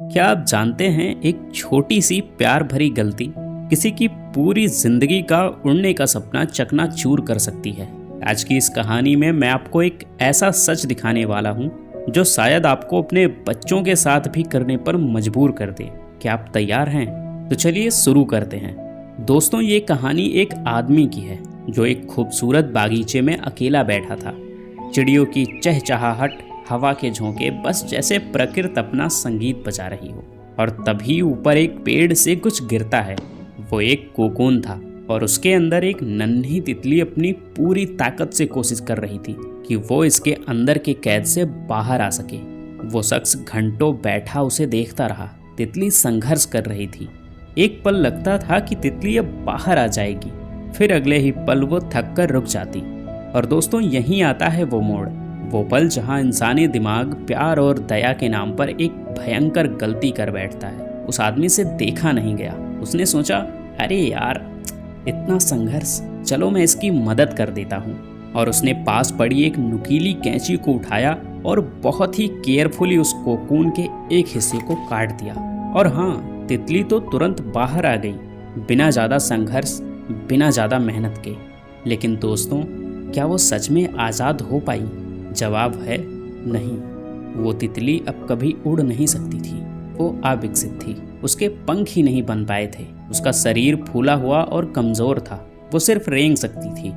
क्या आप जानते हैं एक छोटी सी प्यार भरी गलती किसी की पूरी जिंदगी का उड़ने का सपना चकनाचूर कर सकती है। आज की इस कहानी में मैं आपको एक ऐसा सच दिखाने वाला हूँ जो शायद आपको अपने बच्चों के साथ भी करने पर मजबूर कर दे। क्या आप तैयार हैं? तो चलिए शुरू करते हैं। दोस्तों, ये कहानी एक आदमी की है जो एक खूबसूरत बागीचे में अकेला बैठा था। चिड़ियों की चहचहाहट, हवा के झोंके, बस जैसे प्रकृति अपना संगीत बजा रही हो। और तभी ऊपर एक पेड़ से कुछ गिरता है। वो एक कोकून था और उसके अंदर एक नन्ही तितली अपनी पूरी ताकत से कोशिश कर रही थी कि वो इसके अंदर के कैद से बाहर आ सके। वो शख्स घंटों बैठा उसे देखता रहा। तितली संघर्ष कर रही थी। एक पल लगता था कि तितली अब बाहर आ जाएगी, फिर अगले ही पल वो थक कर रुक जाती। और दोस्तों, यहीं आता है वो मोड़, वो पल जहां इंसानी दिमाग प्यार और दया के नाम पर एक भयंकर गलती कर बैठता है। उस आदमी से देखा नहीं गया। उसने सोचा, अरे यार, इतना संघर्ष, चलो मैं इसकी मदद कर देता हूँ। और उसने पास पड़ी एक नुकीली कैंची को उठाया और बहुत ही केयरफुली उस कोकून के एक हिस्से को काट दिया। और हाँ, तितली तो तुरंत बाहर आ गई, बिना ज़्यादा संघर्ष, बिना ज़्यादा मेहनत के। लेकिन दोस्तों, क्या वो सच में आज़ाद हो पाई? जवाब है नहीं। वो तितली अब कभी उड़ नहीं सकती थी। वो अविकसित थी। उसके पंख ही नहीं बन पाए थे। उसका शरीर फूला हुआ और कमज़ोर था। वो सिर्फ रेंग सकती थी।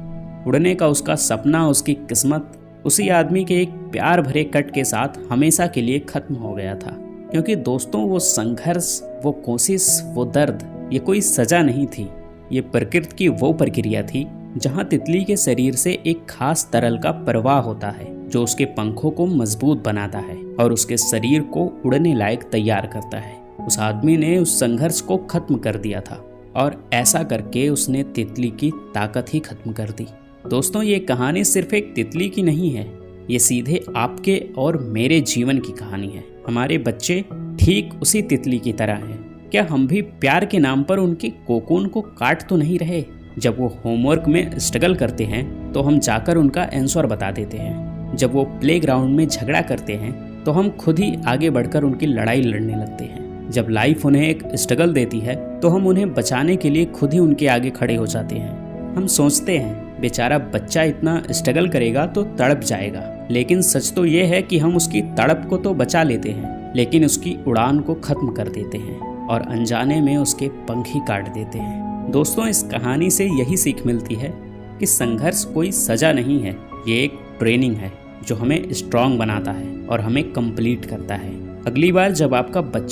उड़ने का उसका सपना, उसकी किस्मत उसी आदमी के एक प्यार भरे कट के साथ हमेशा के लिए खत्म हो गया था। क्योंकि दोस्तों, वो संघर्ष, वो कोशिश, वो दर्द, ये कोई सजा नहीं थी। ये प्रकृति की वो प्रक्रिया थी जहाँ तितली के शरीर से एक खास तरल का प्रवाह होता है जो उसके पंखों को मजबूत बनाता है और उसके शरीर को उड़ने लायक तैयार करता है। उस आदमी ने उस संघर्ष को खत्म कर दिया था और ऐसा करके उसने तितली की ताकत ही खत्म कर दी। दोस्तों, ये कहानी सिर्फ एक तितली की नहीं है, ये सीधे आपके और मेरे जीवन की कहानी है। हमारे बच्चे ठीक उसी तितली की तरह हैं। क्या हम भी प्यार के नाम पर उनके कोकून को काट तो नहीं रहे? जब वो होमवर्क में स्ट्रगल करते हैं तो हम जाकर उनका आंसर बता देते हैं। जब वो प्लेग्राउंड में झगड़ा करते हैं तो हम खुद ही आगे बढ़कर उनकी लड़ाई लड़ने लगते हैं। जब लाइफ उन्हें एक स्ट्रगल देती है तो हम उन्हें बचाने के लिए खुद ही उनके आगे खड़े हो जाते हैं। हम सोचते हैं, बेचारा बच्चा इतना स्ट्रगल करेगा तो तड़प जाएगा। लेकिन सच तो ये है कि हम उसकी तड़प को तो बचा लेते हैं, लेकिन उसकी उड़ान को खत्म कर देते हैं और अनजाने में उसके पंख ही काट देते हैं। दोस्तों, इस कहानी से यही सीख मिलती है कि संघर्ष कोई सजा नहीं है, ये एक ट्रेनिंग है जो हमें स्ट्रांग बनाता है और हमें कंप्लीट करता है। अगली बार जब आपका बच्चा